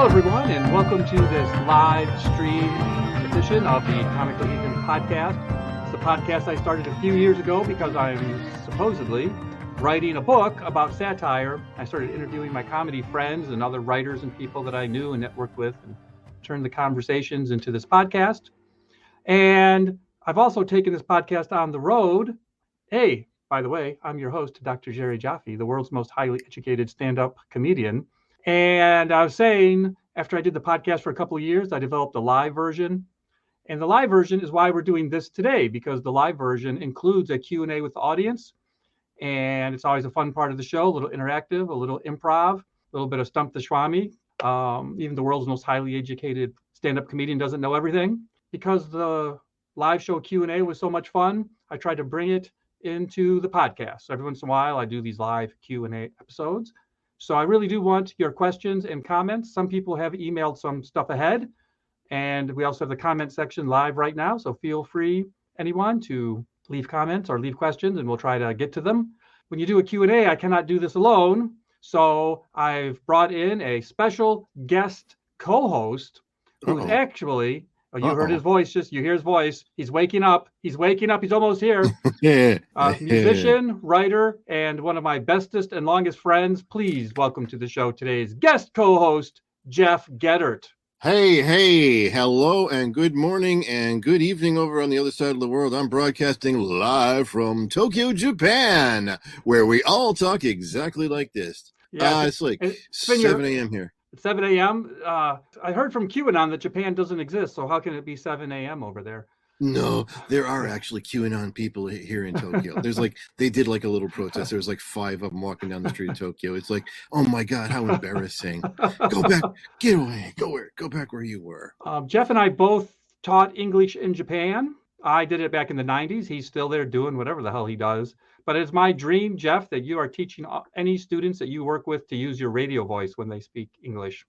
Hello, everyone, and welcome to this live stream edition of the Comical Heathen podcast. It's a podcast I started a few years ago because I'm supposedly writing a book about satire. I started interviewing my comedy friends and other writers and people that I knew and networked with and turned the conversations into this podcast. And I've also taken this podcast on the road. Hey, by the way, I'm your host, Dr. Jerry Jaffe, the world's most highly educated stand-up comedian. And I was saying, after I did the podcast for a couple of years, I developed a live version. And the live version is why we're doing this today, because the live version includes a Q&A with the audience. And it's always a fun part of the show, a little interactive, a little improv, a little bit of Stump the Schwami. Even the world's most highly educated stand-up comedian doesn't know everything. Because the live show Q&A was so much fun, I tried to bring it into the podcast. So every once in a while, I do these live Q&A episodes. So I really do want your questions and comments. Some people have emailed some stuff ahead, and we also have the comment section live right now. So feel free, anyone, to leave comments or leave questions, and we'll try to get to them. When you do a Q&A, I cannot do this alone. So I've brought in a special guest co-host who's actually... Oh, you heard his voice. You hear his voice. He's waking up. He's almost here. Musician, writer, and one of my bestest and longest friends. Please welcome to the show today's guest co-host, Jeff Geddert. Hey, hello and good morning and good evening over on the other side of the world. I'm broadcasting live from Tokyo, Japan, where we all talk exactly like this. Yeah, it's like 7 a.m. here. 7 a.m. I heard from QAnon that Japan doesn't exist, so how can it be 7 a.m. over there? No, there are actually QAnon people here in Tokyo. They did like a little protest. There was like 5 of them walking down the street of Tokyo. It's like, oh my God, how embarrassing. Go back, get away, go back where you were. Jeff and I both taught English in Japan. I did it back in the 90s. He's still there doing whatever the hell he does. But it's my dream, Jeff, that you are teaching any students that you work with to use your radio voice when they speak English.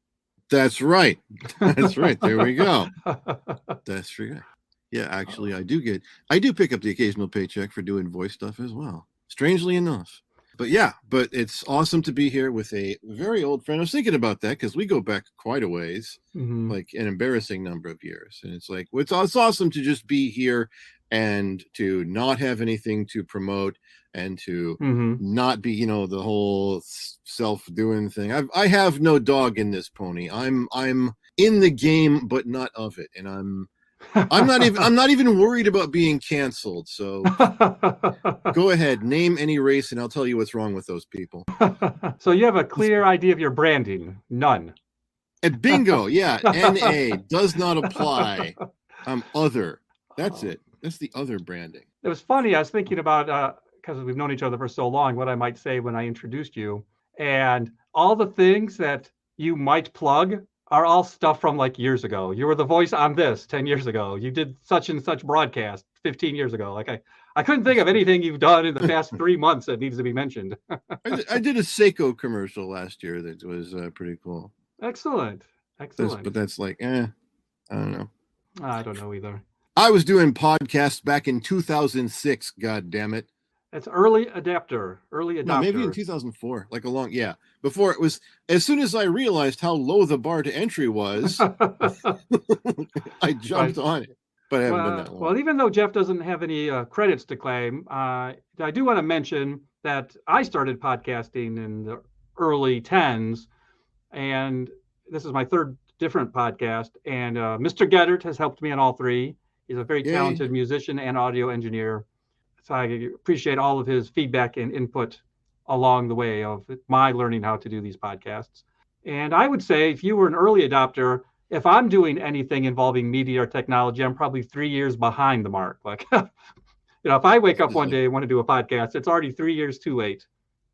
That's right. That's right. There we go. That's right. Yeah, actually, I do pick up the occasional paycheck for doing voice stuff as well, strangely enough. But it's awesome to be here with a very old friend. I was thinking about that because we go back quite a ways, like an embarrassing number of years. And it's like, it's awesome to just be here and to not have anything to promote and to not be, the whole self-doing thing. I have no dog in this pony. I'm in the game, but not of it. And I'm not even worried about being canceled. So go ahead, name any race and I'll tell you what's wrong with those people. So you have a clear idea of your branding. None. And bingo. Yeah. NA does not apply. I'm other. That's it. That's the other branding. It was funny. I was thinking about, because we've known each other for so long, what I might say when I introduced you. And all the things that you might plug are all stuff from like years ago. You were the voice on this 10 years ago. You did such and such broadcast 15 years ago. Like I couldn't think of anything you've done in the past 3 months that needs to be mentioned. I did a Seiko commercial last year that was pretty cool. Excellent. But that's like, I don't know. I don't know either. I was doing podcasts back in 2006. God damn it. It's early adopter. No, maybe in 2004, before it was, as soon as I realized how low the bar to entry was, I jumped on it, but I haven't done that long. Well, even though Jeff doesn't have any credits to claim, I do want to mention that I started podcasting in the early 10s, and this is my third different podcast, and Mr. Geddert has helped me on all 3. He's a very talented musician and audio engineer. So I appreciate all of his feedback and input along the way of my learning how to do these podcasts. And I would say if you were an early adopter, if I'm doing anything involving media or technology, I'm probably 3 years behind the mark. Like, if I wake up one day and want to do a podcast, it's already 3 years too late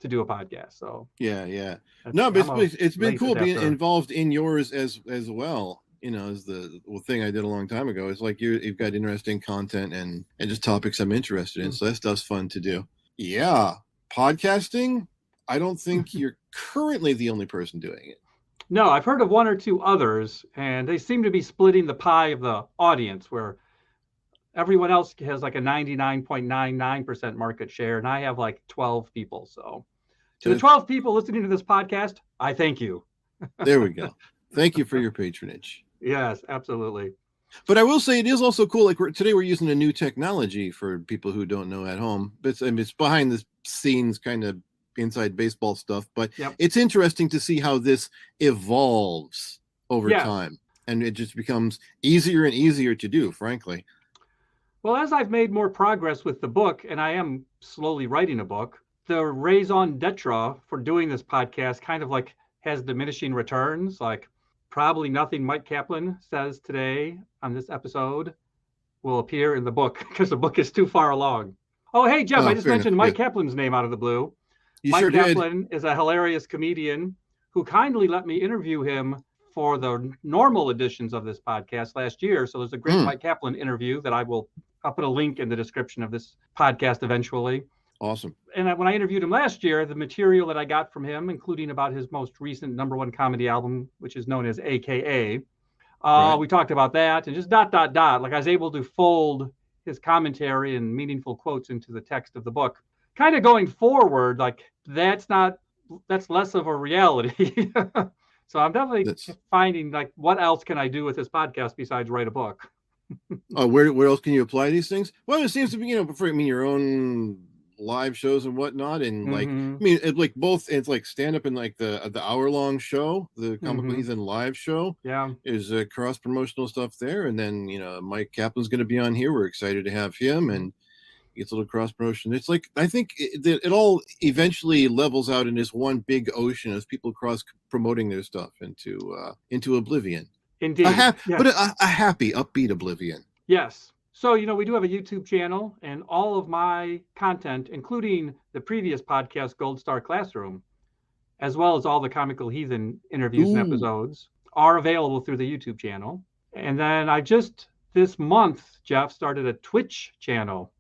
to do a podcast. So yeah. No, but it's been cool being involved in yours as well. As the thing I did a long time ago. It's like you've got interesting content and just topics I'm interested in. So that stuff's fun to do. Yeah. Podcasting, I don't think you're currently the only person doing it. No, I've heard of 1 or 2 others, and they seem to be splitting the pie of the audience where everyone else has like a 99.99% market share, and I have like 12 people. So to the 12 people listening to this podcast, I thank you. There we go. Thank you for your patronage. Yes, absolutely. But I will say it is also cool. Like today we're using a new technology for people who don't know at home. But it's behind the scenes kind of inside baseball stuff. But it's interesting to see how this evolves over time. And it just becomes easier and easier to do, frankly. Well, as I've made more progress with the book, and I am slowly writing a book, the raison d'etre for doing this podcast kind of like has diminishing returns. Like probably nothing Mike Kaplan says today on this episode will appear in the book because the book is too far along. Oh, hey, Jeff, I just mentioned Mike Kaplan's name out of the blue. Mike Kaplan is a hilarious comedian who kindly let me interview him for the normal editions of this podcast last year. So there's a great Mike Kaplan interview that I'll put a link in the description of this podcast eventually. Awesome. And when I interviewed him last year, the material that I got from him, including about his most recent #1 comedy album, which is known as AKA, we talked about that and just ... Like I was able to fold his commentary and meaningful quotes into the text of the book. Kind of going forward, like that's less of a reality. So I'm definitely finding like what else can I do with this podcast besides write a book? Where else can you apply these things? Well, it seems to be, your own live shows and whatnot, and it's like both. It's like stand up and like the hour-long show, the Comical Heathen live show. Yeah, is cross promotional stuff there, and then Mike Kaplan's going to be on here. We're excited to have him, and gets a little cross promotion. It's like I think it all eventually levels out in this one big ocean as people cross promoting their stuff into oblivion. Indeed, but a happy, upbeat oblivion. Yes. So, we do have a YouTube channel, and all of my content, including the previous podcast, Gold Star Classroom, as well as all the Comical Heathen interviews and episodes, are available through the YouTube channel. And then I just, this month, Jeff, started a Twitch channel.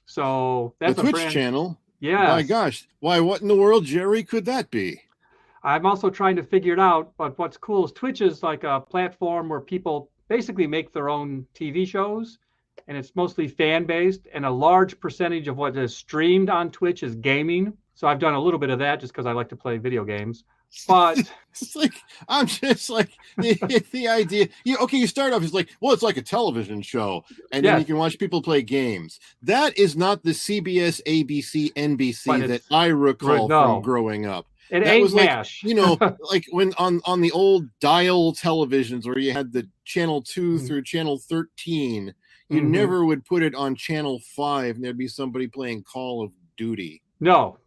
So that's a Twitch channel? Yeah. My gosh. Why, what in the world, Jerry, could that be? I'm also trying to figure it out, but what's cool is Twitch is like a platform where people basically make their own TV shows, and it's mostly fan-based, and a large percentage of what is streamed on Twitch is gaming. So I've done a little bit of that just because I like to play video games. But it's like, I'm just like, the idea. You start off, it's like, well, it's like a television show, and then you can watch people play games. That is not the CBS, ABC, NBC that I recall from growing up. It ain't MASH. Like when on the old dial televisions where you had the channel 2 through channel 13, you never would put it on channel 5 and there'd be somebody playing Call of Duty. No,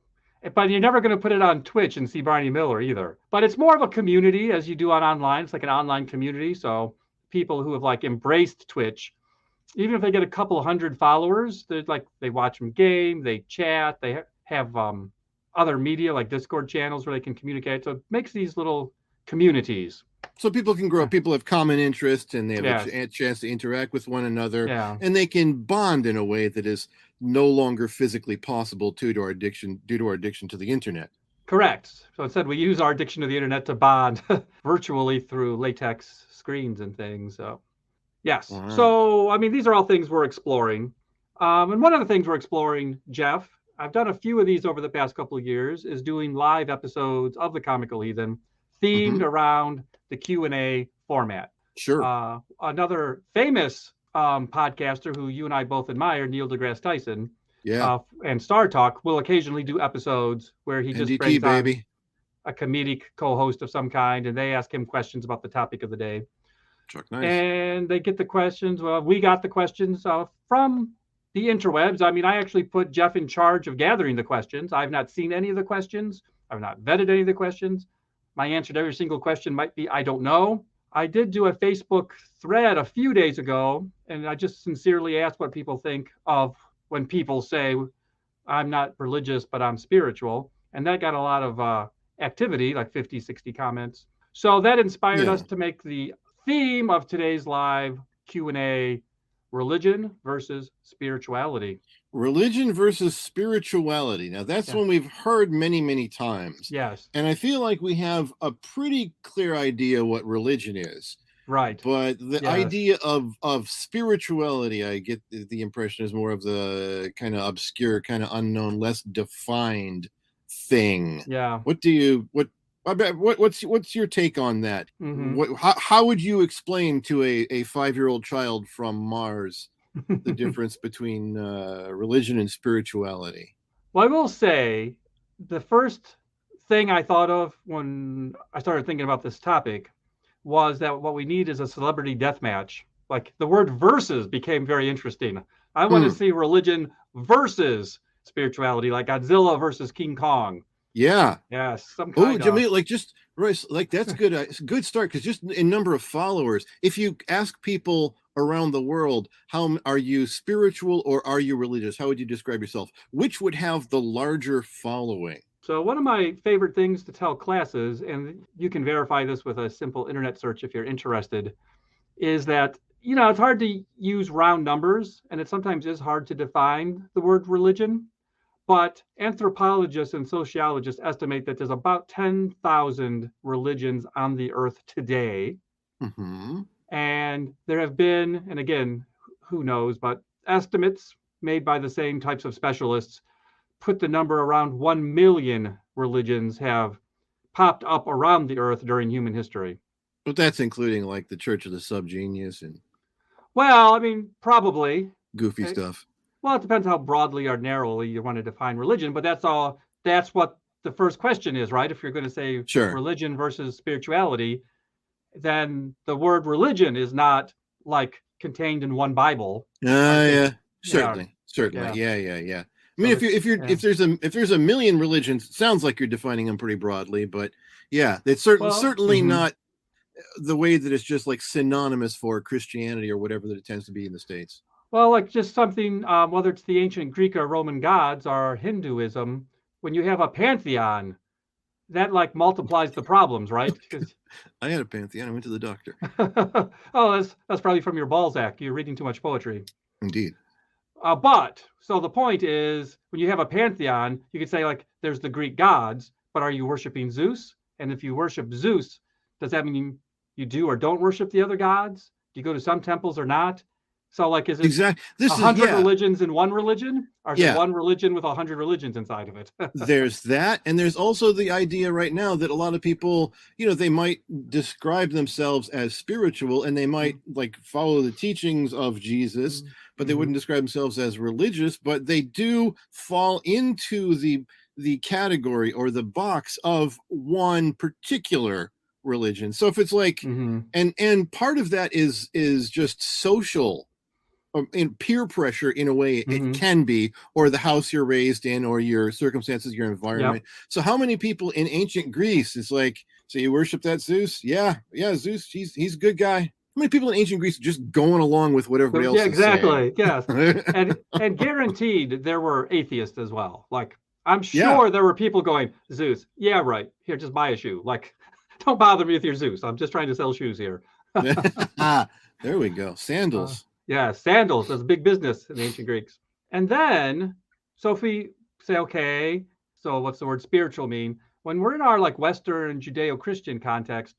but you're never going to put it on Twitch and see Barney Miller either. But it's more of a community as you do on online. It's like an online community. So people who have like embraced Twitch, even if they get a couple hundred followers, they watch them game, they chat, they have other media like Discord channels where they can communicate. So it makes these little communities. So people can grow. People have common interests, and they have a chance to interact with one another, and they can bond in a way that is no longer physically possible due to our addiction to the internet. Correct. So instead, we use our addiction to the internet to bond virtually through latex screens and things. So, yes. Wow. So, these are all things we're exploring. And one of the things we're exploring, Jeff, I've done a few of these over the past couple of years, is doing live episodes of the Comical Heathen themed around the Q&A format. Sure. Another famous podcaster who you and I both admire, Neil deGrasse Tyson, and Star Talk, will occasionally do episodes where he just brings on a comedic co-host of some kind, and they ask him questions about the topic of the day. Nice. And they get the questions. Well, we got the questions from the interwebs. I actually put Jeff in charge of gathering the questions. I've not seen any of the questions. I've not vetted any of the questions. My answer to every single question might be, I don't know. I did do a Facebook thread a few days ago, and I just sincerely asked what people think of when people say, I'm not religious, but I'm spiritual. And that got a lot of activity, like 50, 60 comments. So that inspired us to make the theme of today's live Q&A religion versus spirituality. Religion versus spirituality. Now, that's one we've heard many, many times. Yes. And I feel like we have a pretty clear idea what religion is. Right. But the idea of spirituality, I get the impression, is more of the kind of obscure, kind of unknown, less defined thing. Yeah. What's your take on that? Mm-hmm. How would you explain to a 5-year-old child from Mars the difference between religion and spirituality? Well, I will say the first thing I thought of when I started thinking about this topic was that what we need is a celebrity death match. Like the word versus became very interesting. I want to see religion versus spirituality, like Godzilla versus King Kong. Yeah. Yes, some Oh, kind of. Jamil, like just Royce, like that's good. It's a good start because just in number of followers, if you ask people around the world, how are you spiritual or are you religious? How would you describe yourself? Which would have the larger following? So one of my favorite things to tell classes, and you can verify this with a simple internet search if you're interested, is that it's hard to use round numbers, and it sometimes is hard to define the word religion. But anthropologists and sociologists estimate that there's about 10,000 religions on the earth today. Mm-hmm. And there have been, and again, who knows, but estimates made by the same types of specialists put the number around 1 million religions have popped up around the earth during human history. But that's including like the Church of the Subgenius and Well, I mean, probably. goofy stuff. Well, it depends how broadly or narrowly you want to define religion, but that's all. That's what the first question is, right? If you're going to say religion versus spirituality, then the word religion is not like contained in one Bible. Yeah, certainly. Yeah. I mean, if there's a million religions, it sounds like you're defining them pretty broadly, but yeah, it's certainly not the way that it's just like synonymous for Christianity or whatever that it tends to be in the States. Well, like just something, whether it's the ancient Greek or Roman gods or Hinduism, when you have a pantheon, that like multiplies the problems, right? I had a pantheon. I went to the doctor. Oh, that's probably from your Balzac. You're reading too much poetry. Indeed. But so the point is, when you have a pantheon, you could say like there's the Greek gods, but are you worshiping Zeus? And if you worship Zeus, does that mean you do or don't worship the other gods? Do you go to some temples or not? So like, is it 100 religions in one religion? Or is it one religion with 100 religions inside of it? There's that. And there's also the idea right now that a lot of people, they might describe themselves as spiritual and they might like follow the teachings of Jesus, but they wouldn't describe themselves as religious, but they do fall into the category or the box of one particular religion. So if it's like, and part of that is just social in peer pressure in a way it can be, or the house you're raised in, or your circumstances, your environment. So how many people in ancient Greece is like, so you worship that Zeus? Yeah, Zeus, he's a good guy. How many people in ancient Greece are just going along with what everybody else is saying? Yes. and guaranteed there were atheists as well. Like I'm sure there were people going, Zeus, yeah, right. Here, just buy a shoe. Like, don't bother me with your Zeus. I'm just trying to sell shoes here. There we go. Sandals. Sandals. That's big business in the ancient Greeks. And then, so if we say, okay, so what's the word spiritual mean? When we're in our like Western Judeo-Christian context,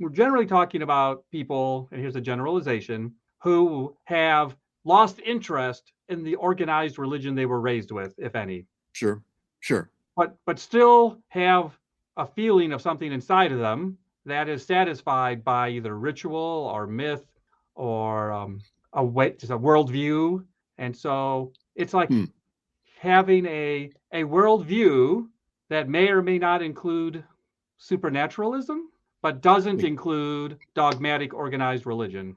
we're generally talking about people, and here's a generalization, who have lost interest in the organized religion they were raised with, if any. Sure. But still have a feeling of something inside of them that is satisfied by either ritual or myth or just a worldview. And so it's like having a worldview that may or may not include supernaturalism, but doesn't include dogmatic organized religion.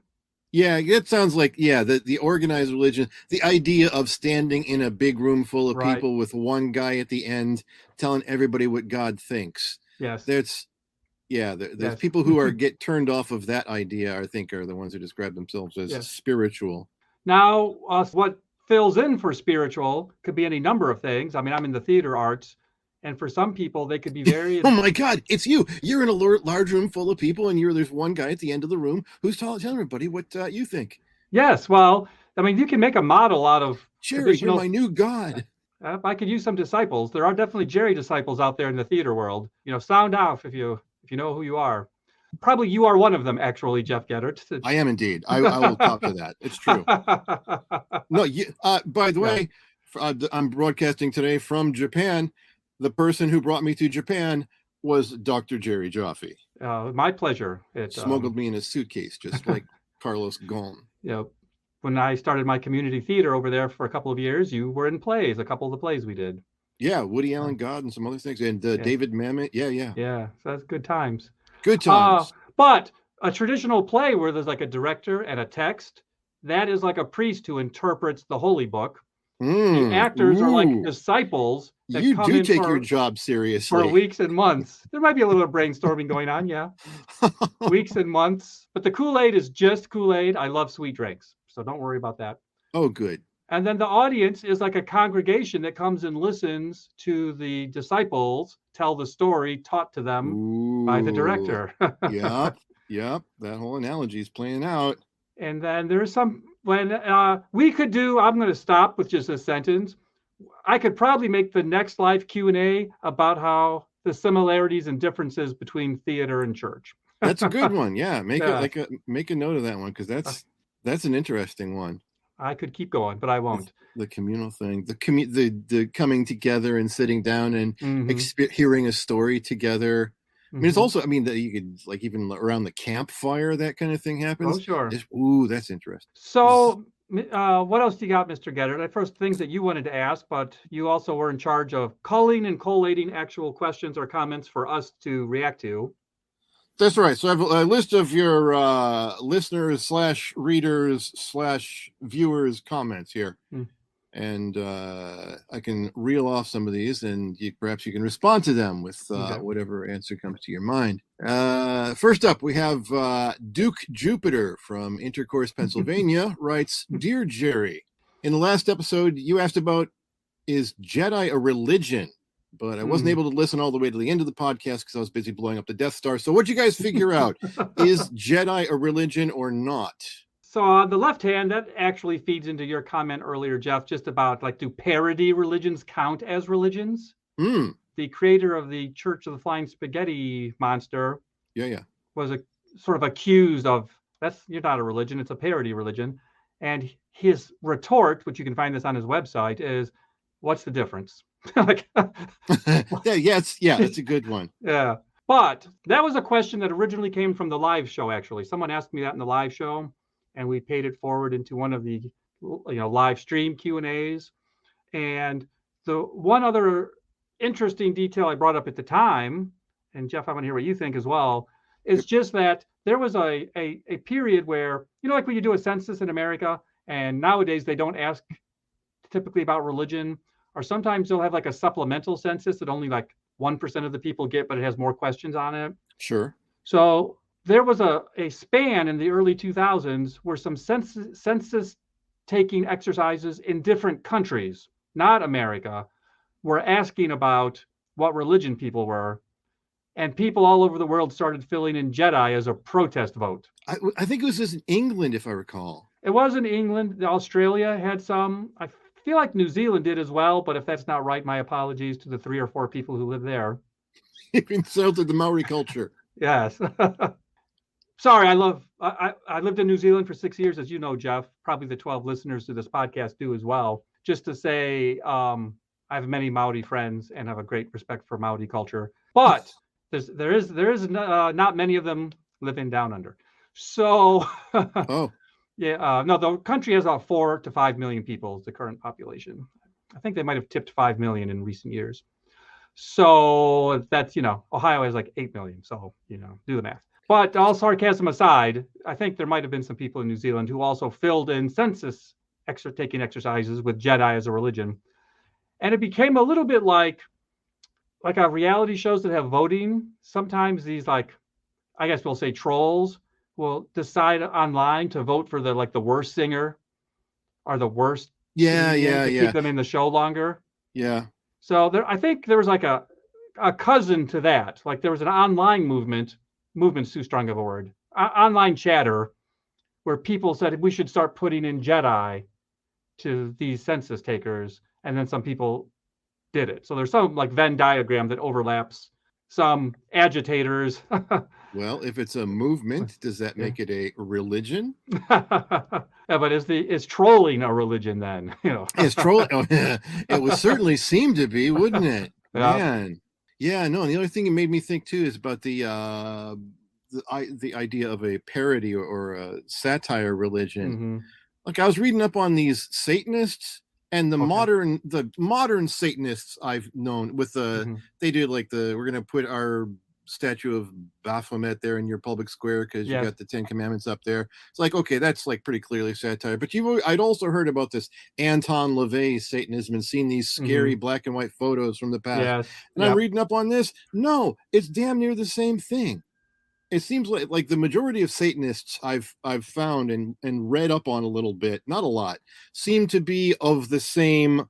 Yeah, it sounds like, the organized religion, the idea of standing in a big room full of people with one guy at the end telling everybody what God thinks. Yes. There's people who get turned off of that idea, I think, are the ones who describe themselves as spiritual. Now, what fills in for spiritual could be any number of things. I mean, I'm in the theater arts, and for some people, they could be very... Oh my God, it's you. You're in a large room full of people, and there's one guy at the end of the room who's telling everybody what you think. Yes, well, I mean, you can make a model out of... Jerry, you're my new God. I could use some disciples. There are definitely Jerry disciples out there in the theater world. Sound off if you know who you are. Probably you are one of them, actually, Jeff Geddert. I am indeed. I will talk to that. It's true. No, by the way, I'm broadcasting today from Japan. The person who brought me to Japan was Dr. Jerry Jaffe. My pleasure. It smuggled me in a suitcase, just like Carlos Ghosn. When I started my community theater over there for a couple of years, you were in plays, a couple of the plays we did. Yeah, Woody Allen God and some other things, and David Mamet. Yeah. So that's good times. Good times. But a traditional play where there's like a director and a text, that is like a priest who interprets the holy book. The actors are like disciples. You do take your job seriously. For weeks and months. There might be a little bit of brainstorming going on, yeah. Weeks and months. But the Kool-Aid is just Kool-Aid. I love sweet drinks, so don't worry about that. Oh, good. And then the audience is like a congregation that comes and listens to the disciples tell the story taught to them by the director. Yep. That whole analogy is playing out. And then there's some, when we could do, I'm going to stop with just a sentence. I could probably make the next live Q&A about how the similarities and differences between theater and church. That's a good one. Yeah. Make a note of that one, because that's an interesting one. I could keep going, but I won't. The communal thing, the coming together and sitting down and hearing a story together. I mean, it's also, that you could, like, even around the campfire, that kind of thing happens. Oh, sure. That's interesting. So, what else do you got, Mr. Getter? The first things that you wanted to ask, but you also were in charge of culling and collating actual questions or comments for us to react to. That's right. So I have a list of your listeners / readers / viewers comments here. And I can reel off some of these, and perhaps you can respond to them with whatever answer comes to your mind. First up, we have Duke Jupiter from Intercourse, Pennsylvania, writes, Dear Jerry, in the last episode, you asked about, is Jedi a religion? But I wasn't able to listen all the way to the end of the podcast because I was busy blowing up the Death Star. So what'd you guys figure out? Is Jedi a religion or not? So on the left hand, that actually feeds into your comment earlier, Jeff, just about, like, do parody religions count as religions? The creator of the Church of the Flying Spaghetti Monster was sort of accused of, you're not a religion, it's a parody religion. And his retort, which you can find this on his website, is, what's the difference? It's a good one. Yeah. But that was a question that originally came from the live show, actually. Someone asked me that in the live show, and we paid it forward into one of the live stream Q&As. And the one other interesting detail I brought up at the time, and Jeff, I want to hear what you think as well, is just that there was a period where, like when you do a census in America, and nowadays they don't ask typically about religion, or sometimes they'll have like a supplemental census that only like 1% of the people get, but it has more questions on it. Sure. So there was a span in the early 2000s where some census taking exercises in different countries, not America, were asking about what religion people were. And people all over the world started filling in Jedi as a protest vote. I think it was in England, if I recall. It was in England. Australia had some. I feel like New Zealand did as well, but if that's not right, my apologies to the 3 or 4 people who live there. You've insulted the Maori culture. Yes. Sorry, I lived in New Zealand for 6 years, as you know, Jeff. Probably the 12 listeners to this podcast do as well. Just to say, I have many Maori friends and have a great respect for Maori culture. But there is not many of them living down under. So, the country has about 4 to 5 million people, the current population. I think they might have tipped 5 million in recent years. So that's, Ohio has like 8 million. So, do the math. But all sarcasm aside, I think there might have been some people in New Zealand who also filled in census taking exercises with Jedi as a religion. And it became a little bit like our reality shows that have voting. Sometimes these, like, I guess we'll say trolls will decide online to vote for the worst singer or the worst keep them in the show longer. Yeah. So I think there was like a cousin to that. Like there was an online movement's too strong of a word, online chatter where people said we should start putting in Jedi to these census takers. And then some people did it. So there's some like Venn diagram that overlaps some agitators. Well, if it's a movement, does that make it a religion? But is trolling a religion then? Is trolling? It would certainly seem to be, wouldn't it? Yeah. Man. Yeah, no. And the other thing it made me think too is about the idea of a parody or a satire religion. Mm-hmm. Like I was reading up on these Satanists and Okay. the modern Satanists I've known with Mm-hmm. they do like we're gonna put our statue of Baphomet there in your public square because you Yes. got the Ten Commandments up there. It's like, okay, that's like pretty clearly satire. But I'd also heard about this Anton LaVey Satanism and seen these scary Mm-hmm. black and white photos from the past. Yes. And I'm Yep. reading up on this. No, it's damn near the same thing. It seems like the majority of Satanists I've found and read up on a little bit, not a lot, seem to be of the same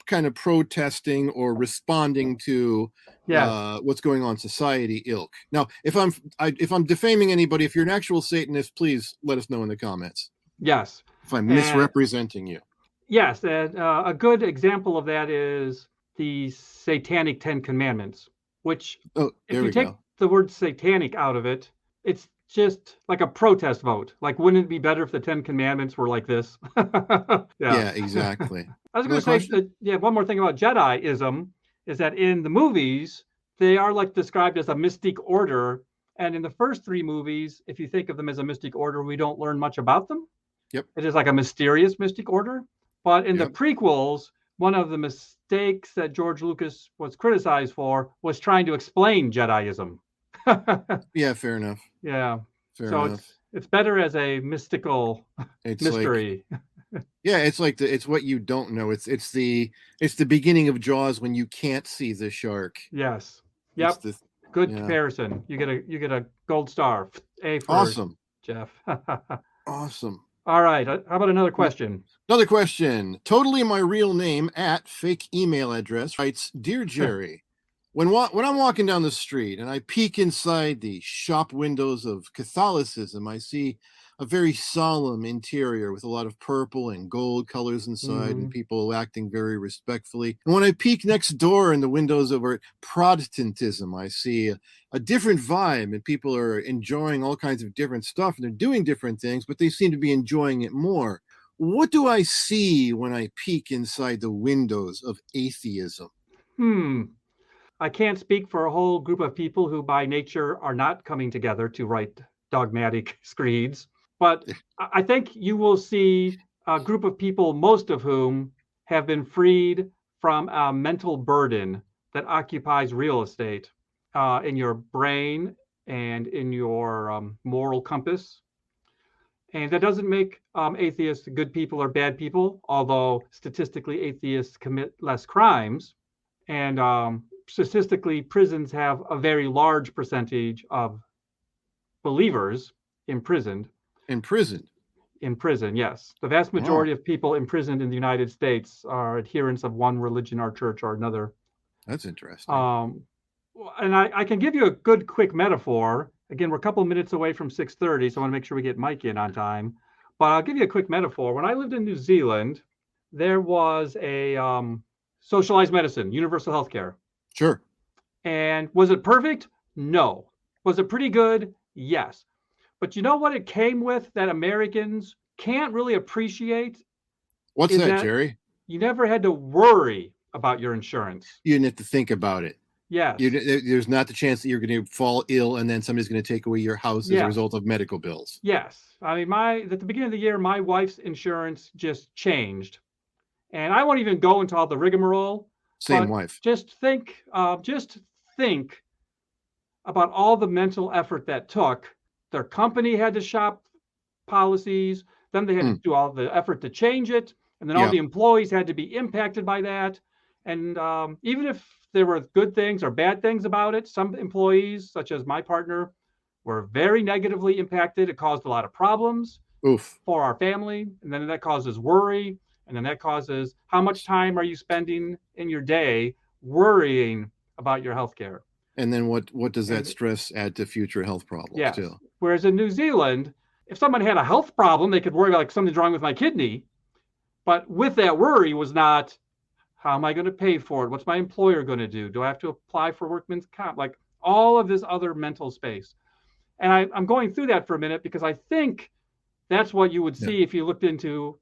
kind of protesting or responding to Yes. what's going on in society ilk. Now, if I'm defaming anybody, if you're an actual Satanist, please let us know in the comments Yes. if I'm And misrepresenting you. yes, and a good example of that is the Satanic Ten Commandments, which, Oh, if there you we take go. the word satanic out of it, it's just like a protest vote. Like, wouldn't it be better if the Ten Commandments were like this? Yeah. Yeah, exactly. I was going Another to say, question? yeah, one more thing about Jediism is that in the movies, they are like described as a mystic order. And in the first three movies, if you think of them as a mystic order, we don't learn much about them. Yep. It is like a mysterious mystic order. But in the Yep. prequels, one of the mistakes that George Lucas was criticized for was trying to explain Jediism. Yeah, fair enough. Yeah. Fair So enough. it's better as a mystical It's mystery. yeah, it's like it's what you don't know. It's the beginning of Jaws when you can't see the shark. Yes. It's Yep. the Good yeah. comparison. You get a gold star. A for Awesome. Jeff. Awesome. All right. How about another question? Another question. Totally my real name at fake email address writes, Dear Jerry, when I'm walking down the street and I peek inside the shop windows of Catholicism, I see a very solemn interior with a lot of purple and gold colors inside and people acting very respectfully. And when I peek next door in the windows of Protestantism, I see a different vibe and people are enjoying all kinds of different stuff and they're doing different things, but they seem to be enjoying it more. What do I see when I peek inside the windows of atheism? I can't speak for a whole group of people who by nature are not coming together to write dogmatic screeds, but I think you will see a group of people, most of whom have been freed from a mental burden that occupies real estate in your brain and in your moral compass. And that doesn't make atheists good people or bad people, although statistically atheists commit less crimes. And statistically, prisons have a very large percentage of believers imprisoned. Imprisoned? In prison, yes. The vast majority of people imprisoned in the United States are adherents of one religion or church or another. That's interesting. And I can give you a good quick metaphor. Again, we're a couple of minutes away from 6:30, so I want to make sure we get Mike in on time. But I'll give you a quick metaphor. When I lived in New Zealand, there was a socialized medicine, universal healthcare. Sure. And was it perfect? No. Was it pretty good? Yes. But you know what it came with that Americans can't really appreciate? What's that, Jerry? You never had to worry about your insurance. You didn't have to think about it. Yes. There's not the chance that you're going to fall ill and then somebody's going to take away your house as a result of medical bills. Yes. I mean, at the beginning of the year, my wife's insurance just changed. And I won't even go into all the rigmarole. Same wife. Just think about all the mental effort that took. Their company had to shop policies. Then they had to do all the effort to change it. And then all the employees had to be impacted by that. And even if there were good things or bad things about it, some employees, such as my partner, were very negatively impacted. It caused a lot of problems for our family. And then that causes worry. And then that causes how much time are you spending in your day worrying about your health care? And then what does that stress add to future health problems too? Whereas in New Zealand, if someone had a health problem, they could worry about like something's wrong with my kidney. But with that worry was not, how am I going to pay for it? What's my employer going to do? Do I have to apply for workman's comp? Like all of this other mental space. And I'm going through that for a minute because I think that's what you would see if you looked into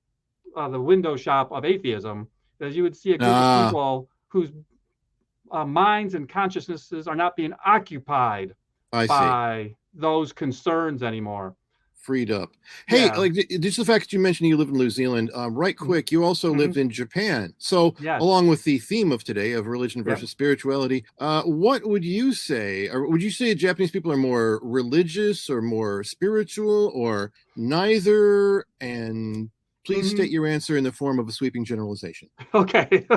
the window shop of atheism, is you would see a group of people whose minds and consciousnesses are not being occupied I see. by those concerns anymore. Freed up. Hey, Yeah. like just the fact that you mentioned you live in New Zealand, right quick, you also lived in Japan. So Yes. along with the theme of today of religion versus spirituality, what would you say, or would you say Japanese people are more religious or more spiritual or neither? And please state your answer in the form of a sweeping generalization. Okay.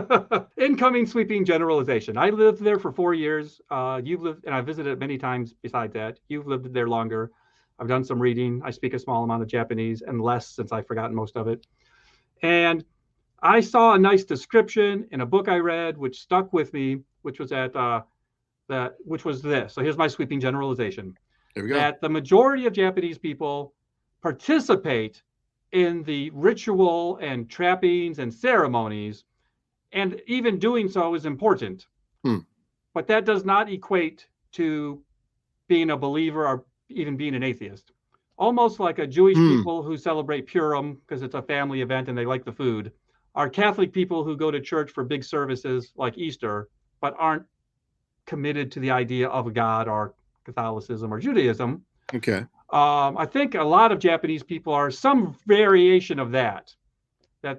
Incoming sweeping generalization. I lived there for 4 years. You've lived, and I visited many times besides that. You've lived there longer. I've done some reading. I speak a small amount of Japanese and less since I've forgotten most of it. And I saw a nice description in a book I read, which stuck with me, which was which was this. So here's my sweeping generalization. There we go. That the majority of Japanese people participate in the ritual and trappings and ceremonies, and even doing so is important. But that does not equate to being a believer or even being an atheist. Almost like a Jewish people who celebrate Purim because it's a family event and they like the food, are Catholic people who go to church for big services like Easter, but aren't committed to the idea of a God or Catholicism or Judaism. Okay. I think a lot of Japanese people are some variation of that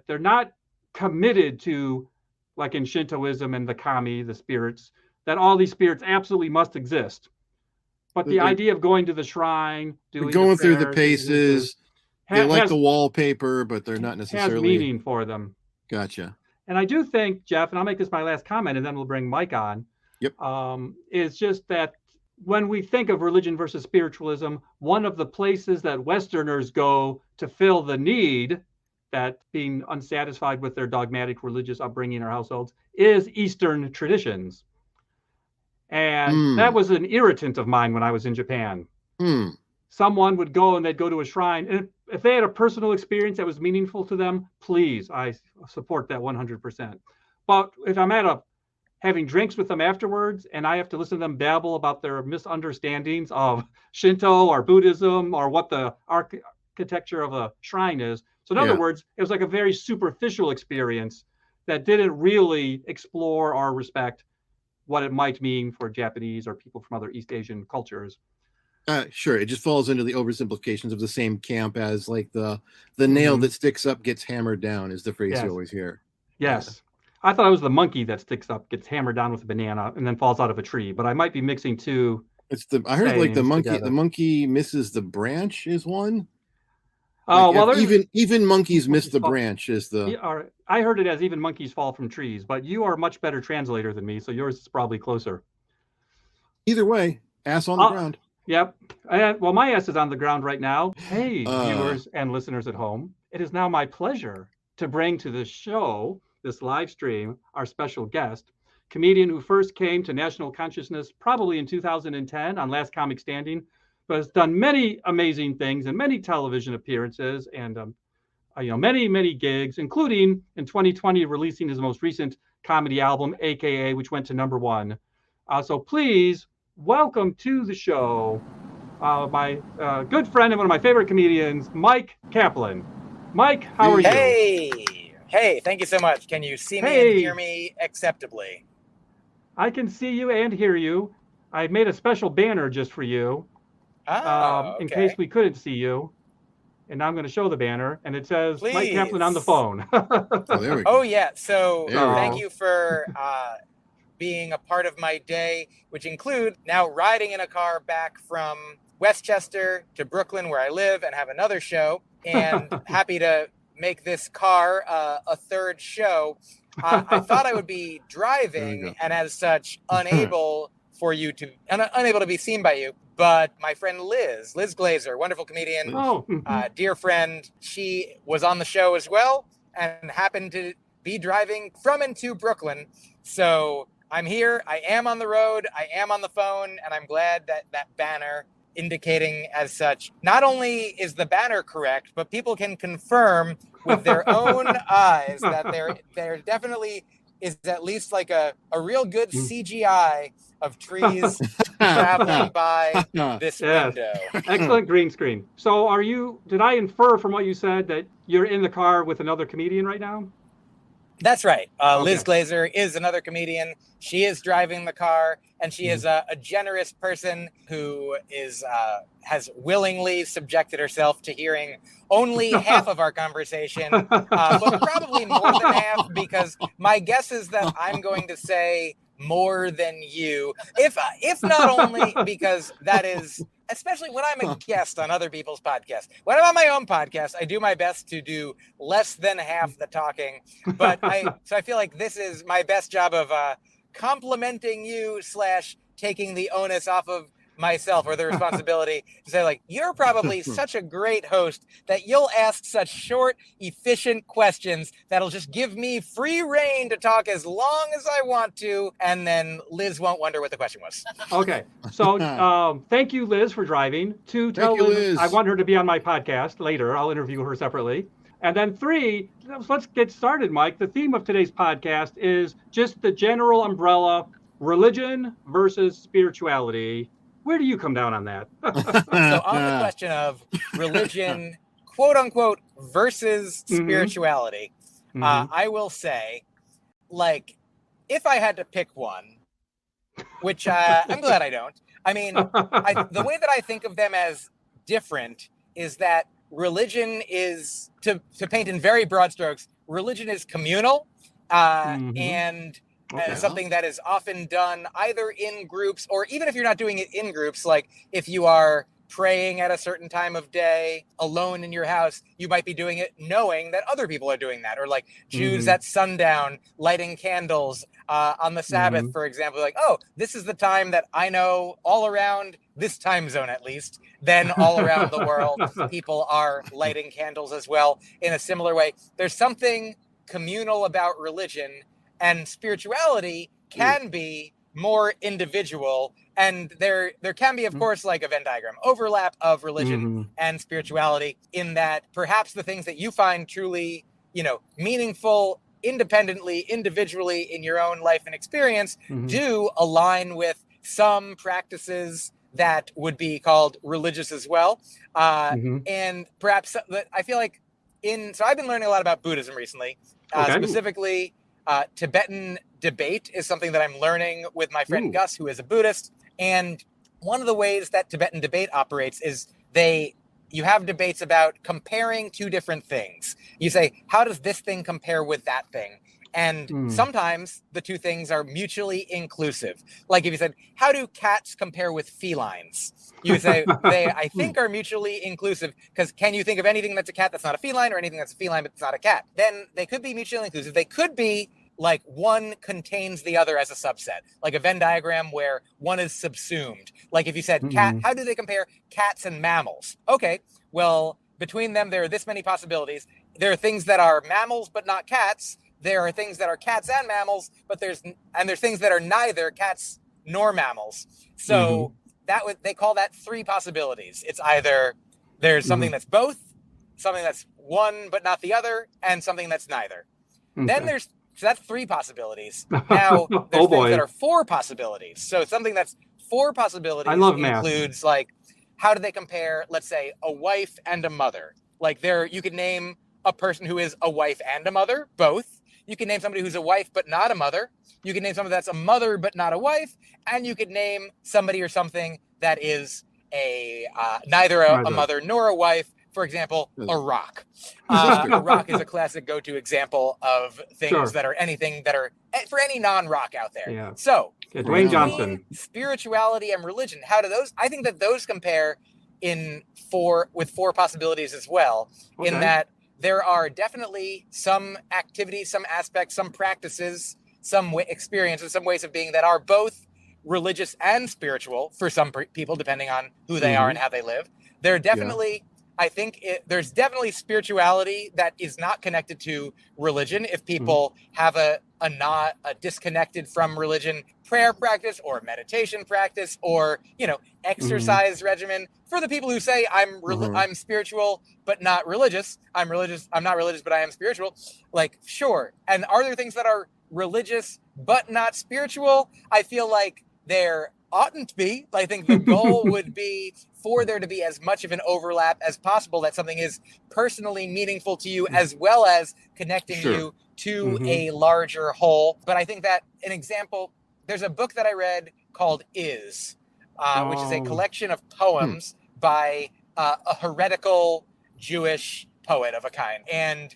they're not committed to, like in Shintoism and the kami, the spirits, that all these spirits absolutely must exist. But the idea of going to the shrine, going through the paces, they like has the wallpaper, but they're not necessarily has meaning for them. Gotcha. And I do think, Jeff, and I'll make this my last comment, and then we'll bring Mike on. Yep. Is just that when we think of religion versus spiritualism, one of the places that Westerners go to fill the need, that being unsatisfied with their dogmatic religious upbringing or households, is Eastern traditions. And that was an irritant of mine when I was in Japan. Someone would go and they'd go to a shrine, and if they had a personal experience that was meaningful to them, please, I support that 100%. But if I'm having drinks with them afterwards and I have to listen to them babble about their misunderstandings of Shinto or Buddhism or what the architecture of a shrine is. So in other words, it was like a very superficial experience that didn't really explore or respect what it might mean for Japanese or people from other East Asian cultures. Sure, it just falls into the oversimplifications of the same camp as like the nail that sticks up gets hammered down is the phrase you always hear. Yes. I thought it was the monkey that sticks up, gets hammered down with a banana, and then falls out of a tree. But I might be mixing two. I heard like the monkey. Together. The monkey misses the branch is one. Oh, even monkeys miss the branch is the. I heard it as even monkeys fall from trees, but you are a much better translator than me, so yours is probably closer. Either way, ass on the ground. Yep. Well, my ass is on the ground right now. Hey, viewers and listeners at home, it is now my pleasure to bring to this show, this live stream, our special guest, comedian who first came to national consciousness probably in 2010 on Last Comic Standing, but has done many amazing things and many television appearances and many gigs, including in 2020 releasing his most recent comedy album, AKA, which went to #1. So please welcome to the show my good friend and one of my favorite comedians, Mike Kaplan. Mike, how are you? Hey, thank you so much. Can you see me and hear me acceptably? I can see you and hear you. I made a special banner just for you. In case we couldn't see you. And now I'm going to show the banner, and it says Mike Kaplan on the phone. There we go. Oh, yeah. So thank you for being a part of my day, which include now riding in a car back from Westchester to Brooklyn, where I live and have another show, and happy to make this car a third show. I thought I would be driving and as such unable to be seen by you. But my friend Liz Glazer, wonderful comedian, dear friend, she was on the show as well and happened to be driving from and to Brooklyn. So I'm here, I am on the road, I am on the phone, and I'm glad that that banner indicating as such, not only is the banner correct, but people can confirm with their own eyes that there definitely is at least like a real good CGI of trees traveling by this window. Excellent green screen. So did I infer from what you said that you're in the car with another comedian right now? That's right. Okay. Liz Glazer is another comedian. She is driving the car, and she is a generous person who has willingly subjected herself to hearing only half of our conversation, but probably more than half, because my guess is that I'm going to say more than you, if not only because that is, especially when I'm a guest on other people's podcasts. When I'm on my own podcast, I do my best to do less than half the talking, but I feel like this is my best job of complimenting you / taking the onus off of myself, or the responsibility to say, like, you're probably such a great host that you'll ask such short, efficient questions that'll just give me free reign to talk as long as I want to, and then Liz won't wonder what the question was. Okay, so thank you, Liz, for driving. 2, tell Liz I want her to be on my podcast later. I'll interview her separately. And then 3, let's get started, Mike. The theme of today's podcast is just the general umbrella, religion versus spirituality. Where do you come down on that? So on the question of religion, quote unquote, versus spirituality, I will say, like, if I had to pick one, which I'm glad I don't. I mean, the way that I think of them as different is that religion is, to paint in very broad strokes, religion is communal and something that is often done either in groups, or even if you're not doing it in groups, like if you are praying at a certain time of day alone in your house, you might be doing it knowing that other people are doing that, or like Jews at sundown lighting candles on the Sabbath, for example, like, oh, this is the time that I know all around this time zone, at least, then all around the world people are lighting candles as well. In a similar way, there's something communal about religion, and spirituality can be more individual. And there can be, of course, like a Venn diagram overlap of religion and spirituality, in that perhaps the things that you find truly, meaningful independently, individually in your own life and experience do align with some practices that would be called religious as well. And perhaps I feel like so I've been learning a lot about Buddhism recently, specifically Tibetan debate is something that I'm learning with my friend Gus, who is a Buddhist. And one of the ways that Tibetan debate operates is you have debates about comparing two different things. You say, how does this thing compare with that thing? And sometimes the two things are mutually inclusive. Like if you said, how do cats compare with felines? You would say, they, I think, are mutually inclusive, because can you think of anything that's a cat that's not a feline, or anything that's a feline but it's not a cat? Then they could be mutually inclusive. They could be like one contains the other as a subset, like a Venn diagram where one is subsumed. Like if you said cat, how do they compare cats and mammals? Okay, well, between them, there are this many possibilities. There are things that are mammals but not cats. There are things that are cats and mammals, but there's things that are neither cats nor mammals. So they call that 3 possibilities. It's either there's something that's both, something that's one but not the other, and something that's neither. Then so that's 3 possibilities. Now there's things that are 4 possibilities. So something that's 4 possibilities includes like, how do they compare, let's say, a wife and a mother? Like you could name a person who is a wife and a mother, both. You can name somebody who's a wife but not a mother. You can name somebody that's a mother but not a wife. And you could name somebody or something that is neither a mother nor a wife. For example, a rock. A rock is a classic go-to example of things that are anything that are for any non-rock out there. Yeah. So, Dwayne Johnson. Spirituality and religion. How do those? I think that those compare with 4 possibilities as well. Okay. In that there are definitely some activities, some aspects, some practices, some experiences, some ways of being that are both religious and spiritual for some people, depending on who they are and how they live. There are definitely. I think there's definitely spirituality that is not connected to religion. If people have a disconnected from religion prayer practice or meditation practice or exercise regimen. For the people who say I'm spiritual but not religious, I'm not religious but I am spiritual. Like, sure. And are there things that are religious but not spiritual? I feel like there oughtn't be. I think the goal would be for there to be as much of an overlap as possible, that something is personally meaningful to you as well as connecting you to a larger whole. But I think that an example, there's a book that I read called Is, which is a collection of poems by a heretical Jewish poet of a kind. And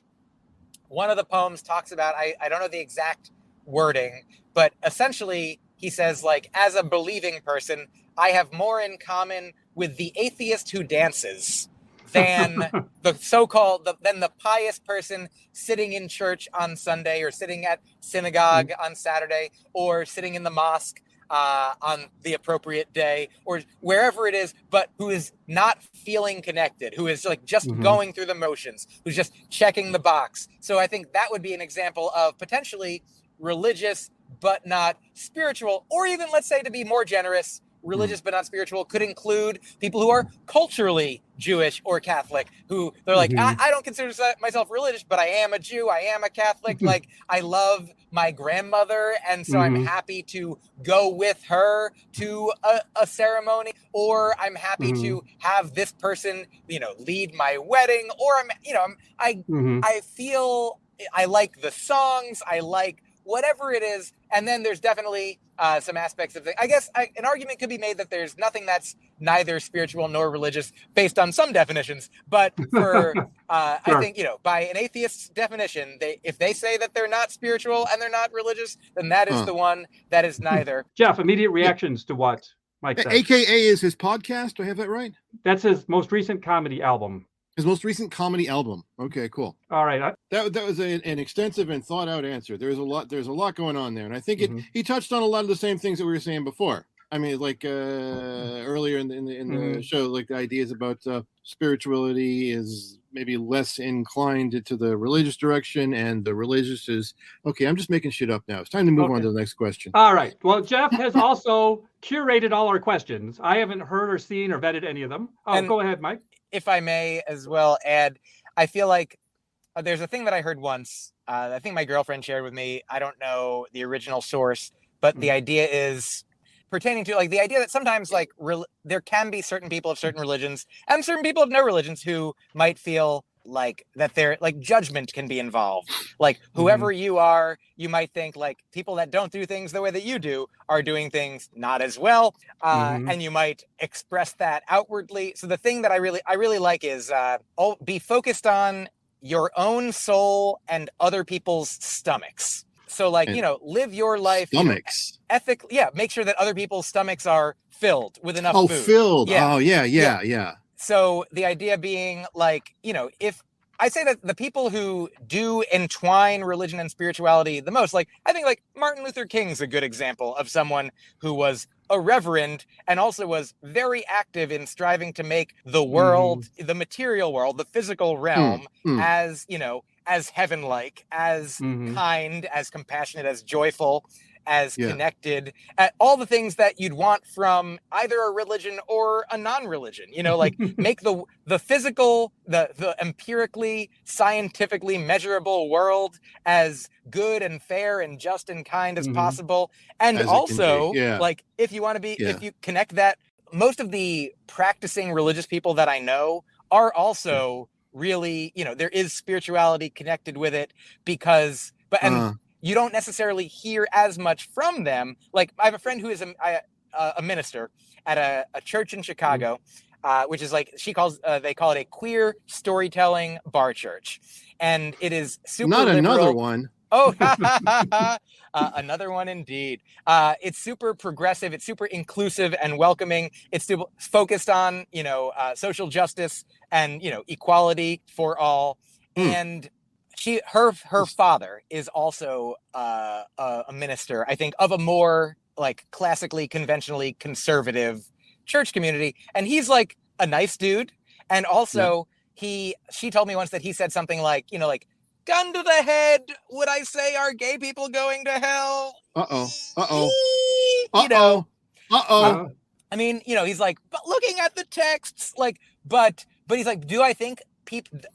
one of the poems talks about, I don't know the exact wording, but essentially he says, like, as a believing person, I have more in common with the atheist who dances than the so-called, than the pious person sitting in church on Sunday, or sitting at synagogue on Saturday, or sitting in the mosque on the appropriate day, or wherever it is, but who is not feeling connected, who is like just going through the motions, who's just checking the box. So I think that would be an example of potentially religious but not spiritual, or even, let's say, to be more generous, religious but not spiritual could include people who are culturally Jewish or Catholic, who they're like, I don't consider myself religious, but I am a Jew, I am a Catholic, like I love my grandmother, and so I'm happy to go with her to a ceremony, or I'm happy to have this person, lead my wedding, or I feel I like the songs, I like whatever it is. And then there's definitely some aspects of it. I guess an argument could be made that there's nothing that's neither spiritual nor religious based on some definitions. But for I think, by an atheist's definition, if they say that they're not spiritual and they're not religious, then that is the one that is neither. Jeff, immediate reactions to what Mike said. AKA is his podcast. Do I have that right? That's his most recent comedy album. His most recent comedy album. Okay, cool. All right. That was an extensive and thought out answer. There's a lot going on there, and I think he touched on a lot of the same things that we were saying before. I mean, like earlier in the show, like the ideas about spirituality is maybe less inclined to the religious direction, and the religious is okay. I'm just making shit up now. It's time to move on to the next question. All right. Well, Jeff has also curated all our questions. I haven't heard or seen or vetted any of them. Go ahead, Mike. If I may as well add, I feel like there's a thing that I heard once. I think my girlfriend shared with me. I don't know the original source, but the idea is pertaining to like the idea that sometimes like there can be certain people of certain religions and certain people of no religions who might feel like that they're like judgment can be involved. Like whoever you are, you might think like people that don't do things the way that you do are doing things not as well. And you might express that outwardly. So the thing that I really like is be focused on your own soul and other people's stomachs. So like, live your life stomachs ethically. Yeah. Make sure that other people's stomachs are filled with enough food. Filled. Yeah. Oh yeah. So the idea being like, if I say that the people who do entwine religion and spirituality the most, like I think like Martin Luther King's a good example of someone who was a reverend and also was very active in striving to make the world, the material world, the physical realm as, as heaven-like, as kind, as compassionate, as joyful, as connected, all the things that you'd want from either a religion or a non-religion, like make the physical, the empirically, scientifically measurable world as good and fair and just and kind as possible. And as also like, if you want to be, if you connect that, most of the practicing religious people that I know are also really, there is spirituality connected with it because, you don't necessarily hear as much from them. Like I have a friend who is a minister at a church in Chicago, which is like, they call it a queer storytelling bar church. And it is super Not liberal. Another one. Oh, another one indeed. It's super progressive. It's super inclusive and welcoming. It's focused on, social justice and, equality for all. And her father is also a minister, I think, of a more like classically, conventionally conservative church community. And he's like a nice dude. And also she told me once that he said something like, like, gun to the head, would I say are gay people going to hell? I mean, he's like, but looking at the texts, like, but he's like, do I think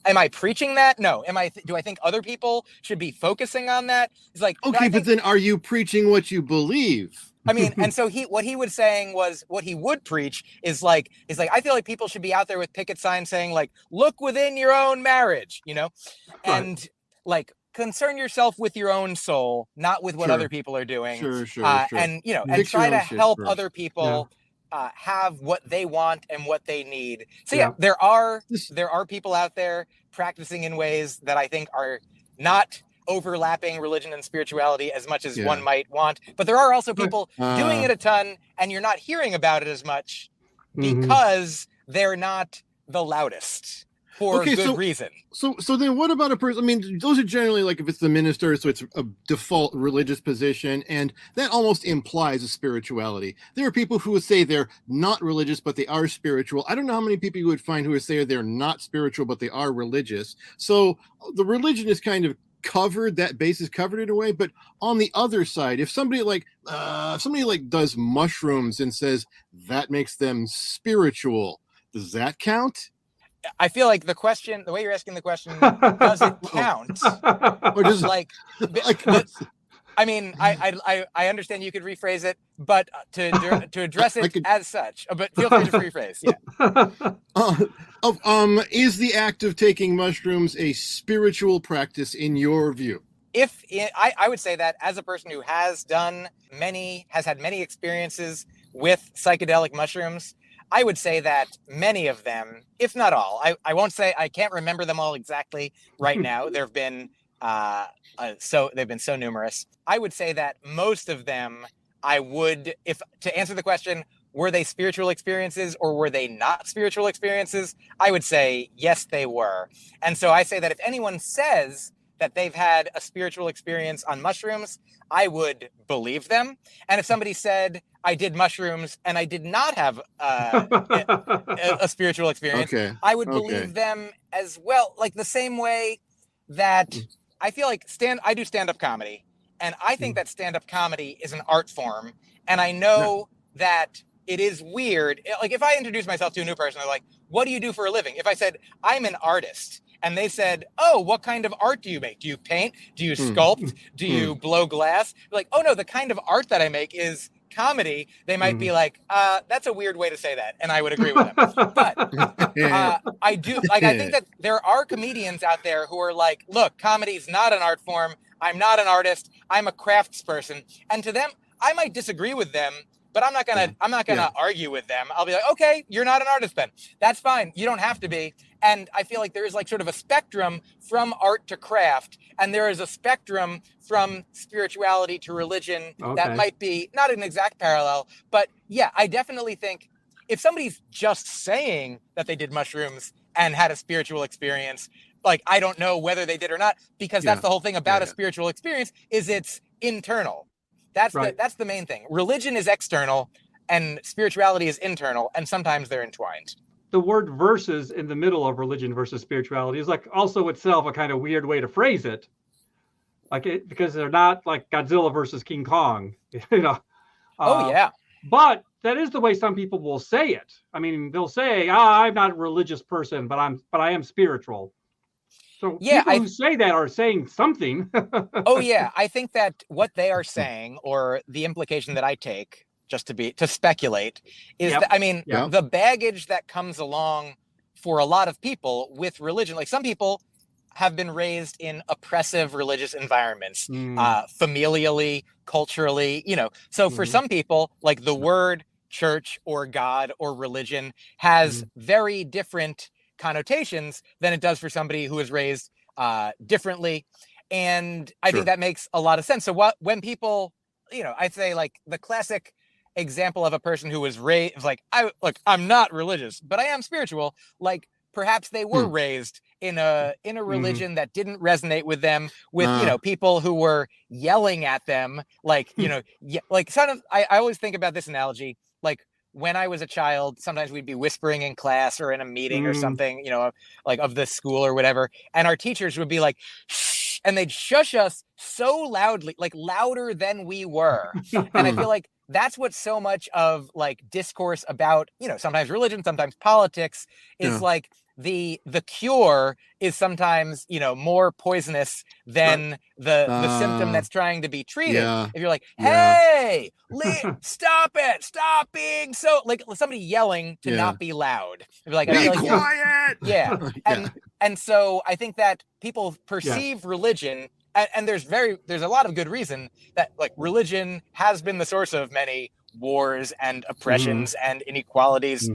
am I preaching that? No. Do I think other people should be focusing on that? He's like, okay, but then are you preaching what you believe? I mean, and so what he was saying was what he would preach is like, I feel like people should be out there with picket signs saying like, look within your own marriage, and like concern yourself with your own soul, not with what Sure. other people are doing. Sure. And You and fix try your own to shit help first. other people have what they want and what they need. So Yeah. there are people out there practicing in ways that I think are not overlapping religion and spirituality as much as one might want. But there are also people doing it a ton, and you're not hearing about it as much because they're not the loudest for good reason. So then what about a person? I mean, those are generally like if it's the minister, so it's a default religious position, and that almost implies a spirituality. There are people who would say they're not religious, but they are spiritual. I don't know how many people you would find who would say they're not spiritual, but they are religious. So the religion is kind of covered, that base is covered in a way. But on the other side, if somebody does mushrooms and says that makes them spiritual, does that count? I feel like the way you're asking the question, does it count? Or just I mean, I understand you could rephrase it, but to address it as such, but feel free to rephrase. Yeah. Is the act of taking mushrooms a spiritual practice in your view? I would say that as a person who has had many experiences with psychedelic mushrooms, I would say that many of them, if not all, I won't say, I can't remember them all exactly right now. There have been they've been so numerous. I would say that most of them, to answer the question, were they spiritual experiences or were they not spiritual experiences? I would say, yes, they were. And so I say that if anyone says that they've had a spiritual experience on mushrooms, I would believe them. And if somebody said, I did mushrooms and I did not have a spiritual experience, I would believe them as well. Like the same way that I feel like I do stand-up comedy, and I think that stand-up comedy is an art form. And I know that it is weird. Like if I introduce myself to a new person, they're like, what do you do for a living? If I said, I'm an artist, and they said, oh, what kind of art do you make? Do you paint? Do you sculpt? Do you blow glass? Like, oh no, the kind of art that I make is comedy. They might be like, that's a weird way to say that. And I would agree with them. But I think that there are comedians out there who are like, look, comedy's not an art form. I'm not an artist. I'm a craftsperson. And to them, I might disagree with them, but I'm not gonna argue with them. I'll be like, okay, you're not an artist then. That's fine. You don't have to be. And I feel like there is like sort of a spectrum from art to craft, and there is a spectrum from spirituality to religion that might be not an exact parallel. But yeah, I definitely think if somebody's just saying that they did mushrooms and had a spiritual experience, like I don't know whether they did or not, because that's the whole thing about a spiritual experience is it's internal. That's the main thing. Religion is external and spirituality is internal, and sometimes they're entwined. The word versus in the middle of religion versus spirituality is like also itself a kind of weird way to phrase it. Because they're not like Godzilla versus King Kong, you know. But that is the way some people will say it. I mean, they'll say, I'm not a religious person, but I am spiritual. So people who say that are saying something. I think that what they are saying, or the implication that I take, just to speculate, is that, I mean, the baggage that comes along for a lot of people with religion, like some people have been raised in oppressive religious environments, familially, culturally, you know. So for some people, like the word church or God or religion has very different connotations than it does for somebody who is raised differently. And I think that makes a lot of sense. So when people, you know, I'd say like the classic example of a person who was raised like, I'm not religious, but I am spiritual. Like perhaps they were raised in a religion that didn't resonate with them, with, you know, people who were yelling at them. Like, you know, like sort of, I always think about this analogy, like when I was a child, sometimes we'd be whispering in class or in a meeting or something, you know, like of the school or whatever. And our teachers would be like, shh, and they'd shush us so loudly, like louder than we were. And I feel like that's what so much of like discourse about, you know, sometimes religion, sometimes politics is like the cure is sometimes, you know, more poisonous than the symptom that's trying to be treated. If you're like, hey, stop it, stop being so, like somebody yelling to not be loud. Be like, be quiet. And so I think that people perceive religion and there's a lot of good reason that like religion has been the source of many wars and oppressions and inequalities,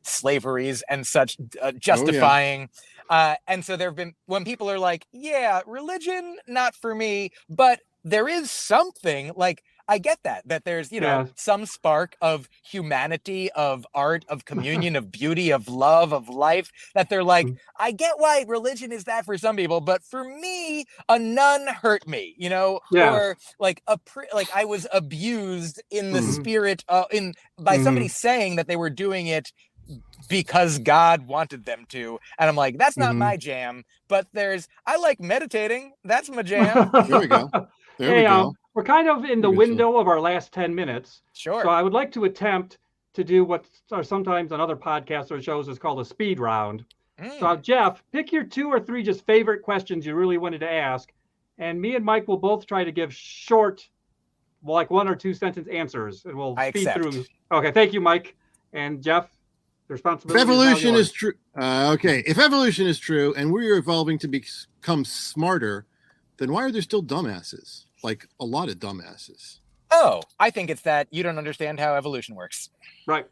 slaveries and such, justifying. And so there have been, when people are like, yeah, religion, not for me, but there is something like, I get that there's, some spark of humanity, of art, of communion, of beauty, of love, of life, that they're like, I get why religion is that for some people, but for me, a nun hurt me, or like like I was abused in the spirit by somebody saying that they were doing it because God wanted them to. And I'm like, that's not my jam, but I like meditating. That's my jam. There we go. There we go. We're kind of in the window of our last 10 minutes. Sure. So I would like to attempt to do what are sometimes on other podcasts or shows is called a speed round. So Jeff, pick your 2 or 3 just favorite questions you really wanted to ask. And me and Mike will both try to give short, like 1 or 2 sentence answers. And we'll speed through. Okay, thank you, Mike. And Jeff, the responsibility. If evolution is true. If evolution is true and we're evolving to become smarter, then why are there still dumbasses? Like a lot of dumbasses. Oh, I think it's that you don't understand how evolution works. Right.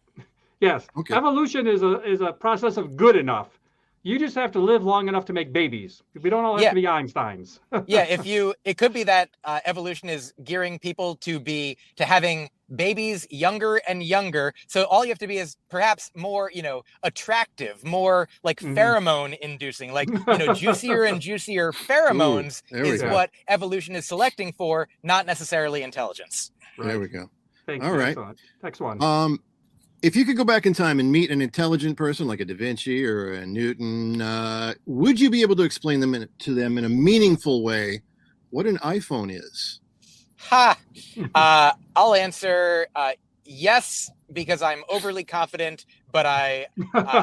Yes. Okay. Evolution is a process of good enough. You just have to live long enough to make babies. We don't all have to be Einsteins. It could be that evolution is gearing people to having babies younger and younger. So all you have to be is perhaps more, attractive, more like pheromone inducing, like, juicier and juicier pheromones is what evolution is selecting for, not necessarily intelligence. Right. There we go. Thanks. All right. Next one. If you could go back in time and meet an intelligent person like a Da Vinci or a Newton, would you be able to explain to them in a meaningful way what an iPhone is? I'll answer yes, because I'm overly confident, but I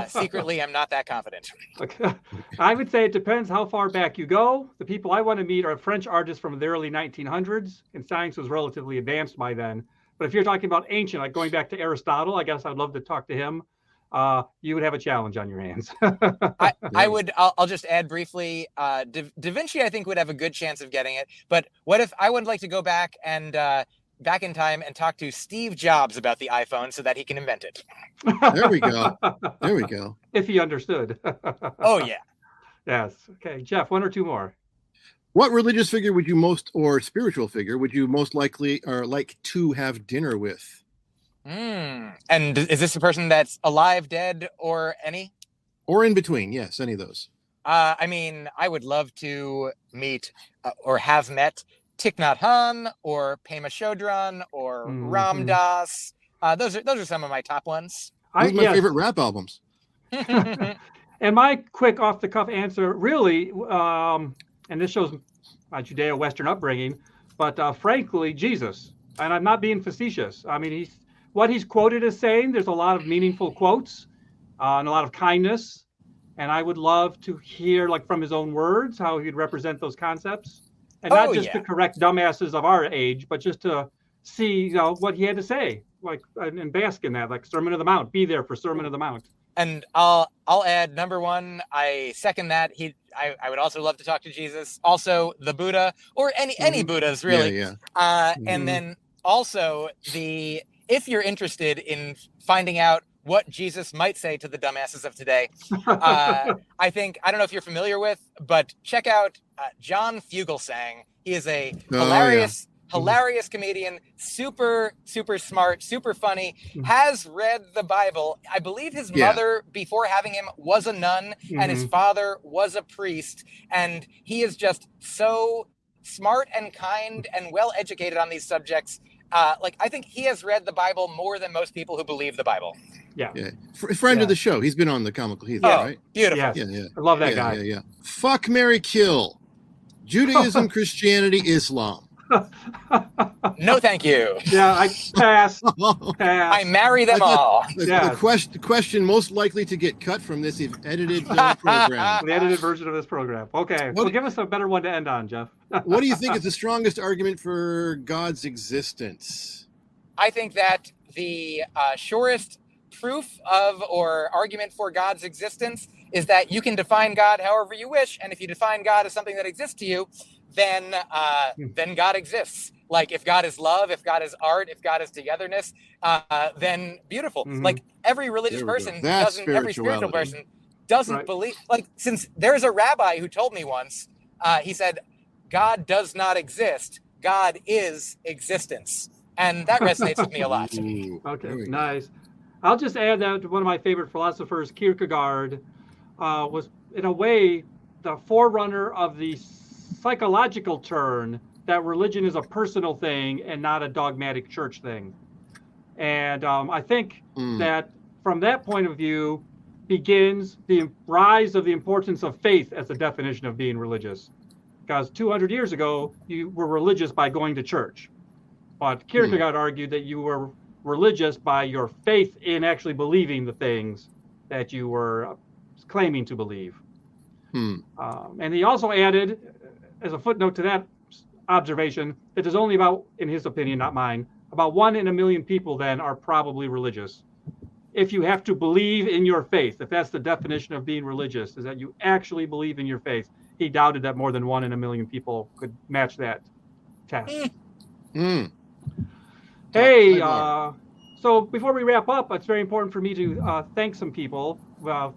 secretly am not that confident. Okay. I would say it depends how far back you go. The people I want to meet are French artists from the early 1900s, and science was relatively advanced by then. But if you're talking about ancient, like going back to Aristotle, I guess I'd love to talk to him. You would have a challenge on your hands. I'll just add briefly, Da Vinci, I think, would have a good chance of getting it. But what if I would like to go back in time and talk to Steve Jobs about the iPhone so that he can invent it? There we go. There we go. If he understood. Oh, yeah. Yes. Okay. Jeff, 1 or 2 more. What religious figure or spiritual figure would you most likely or like to have dinner with? And is this a person that's alive, dead, or any? Or in between, yes, any of those. I would love to meet or have met Thich Nhat Hanh or Pema Chodron or Ram Dass. Those are some of my top ones. Those are my favorite rap albums. And my quick off-the-cuff answer, really, and this shows my Judeo-Western upbringing, but frankly, Jesus. And I'm not being facetious. I mean, what he's quoted as saying, there's a lot of meaningful quotes and a lot of kindness. And I would love to hear, like, from his own words, how he'd represent those concepts. And not just to correct dumbasses of our age, but just to see, what he had to say, like, and bask in that, like Sermon of the Mount. Be there for Sermon of the Mount. And I'll add number 1. I second that. I would also love to talk to Jesus. Also the Buddha, or any Buddhas really. And then also if you're interested in finding out what Jesus might say to the dumbasses of today, I don't know if you're familiar with, but check out John Fugelsang. He is a hilarious comedian, super smart, super funny, has read the Bible. I believe his mother, before having him, was a nun, and his father was a priest. And he is just so smart and kind and well educated on these subjects. I think he has read the Bible more than most people who believe the Bible. Yeah. Friend of the show. He's been on the Comical Heathen, right? Beautiful. Yes. Yeah. I love that guy. Yeah. Fuck, marry, kill. Judaism, Christianity, Islam. No, thank you. Yeah, I pass. I marry them all. The question most likely to get cut from this edited program. The edited version of this program. Okay. Well, give us a better one to end on, Jeff. What do you think is the strongest argument for God's existence? I think that the surest proof of or argument for God's existence is that you can define God however you wish. And if you define God as something that exists to you, then God exists. Like if God is love, if God is art, if God is togetherness, then beautiful. Mhm. Like every religious There we go. person That's every spiritual spirituality. person doesn't Right. believe. Like since there's a rabbi who told me once, he said, God does not exist. God is existence. And that resonates with me a lot. Ooh, Okay, there we go. nice. I'll just add that one of my favorite philosophers, Kierkegaard, was in a way the forerunner of the psychological turn that religion is a personal thing and not a dogmatic church thing. And I think that from that point of view begins the rise of the importance of faith as a definition of being religious. Because 200 years ago, you were religious by going to church. But Kierkegaard argued that you were religious by your faith in actually believing the things that you were claiming to believe. And he also added, as a footnote to that observation, that there's only about, in his opinion, not mine, about 1 in a million people then are probably religious. If you have to believe in your faith, if that's the definition of being religious, is that you actually believe in your faith. He doubted that more than 1 in a million people could match that test. Hey, so before we wrap up, it's very important for me to thank some people.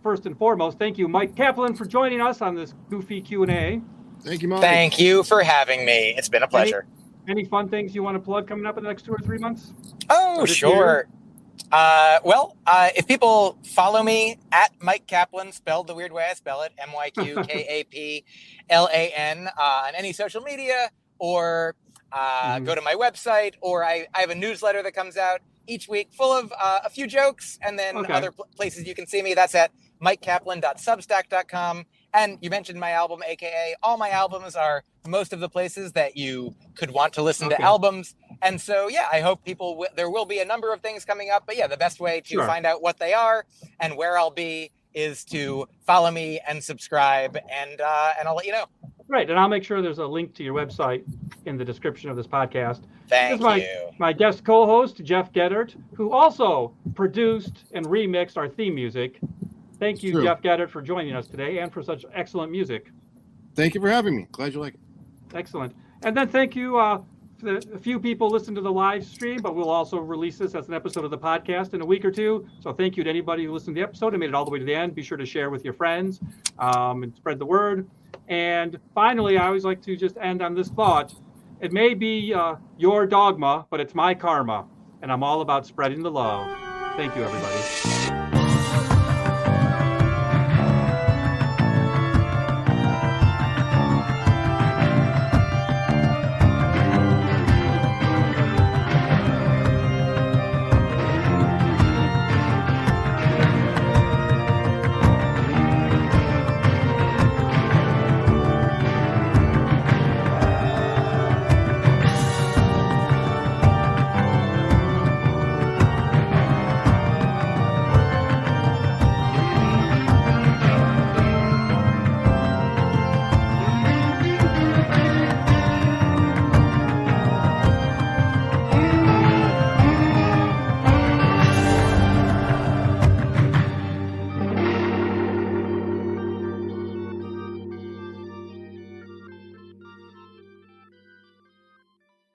First and foremost, thank you, Mike Kaplan, for joining us on this goofy Q&A. Thank you, Mike. Thank you for having me. It's been a pleasure. Any fun things you want to plug coming up in the next 2 or 3 months? Oh, sure. If people follow me at Mike Kaplan, spelled the weird way I spell it, MyKaplan, on any social media, or go to my website, or I have a newsletter that comes out each week full of a few jokes, and then other places you can see me. That's at mikekaplan.substack.com. And you mentioned my album, AKA. All my albums are most of the places that you could want to listen to albums. And so, yeah, I hope there will be a number of things coming up. But yeah, the best way to find out what they are and where I'll be is to follow me and subscribe, and I'll let you know. Right, and I'll make sure there's a link to your website in the description of this podcast. Thank you. My guest co-host, Jeff Geddert, who also produced and remixed our theme music. Thank you, Jeff Geddert, for joining us today and for such excellent music. Thank you for having me. Glad you like it. Excellent. And then thank you. A few people listen to the live stream, but we'll also release this as an episode of the podcast in a week or two. So thank you to anybody who listened to the episode and made it all the way to the end. Be sure to share with your friends and spread the word. And finally, I always like to just end on this thought. It may be your dogma, but it's my karma. And I'm all about spreading the love. Thank you, everybody.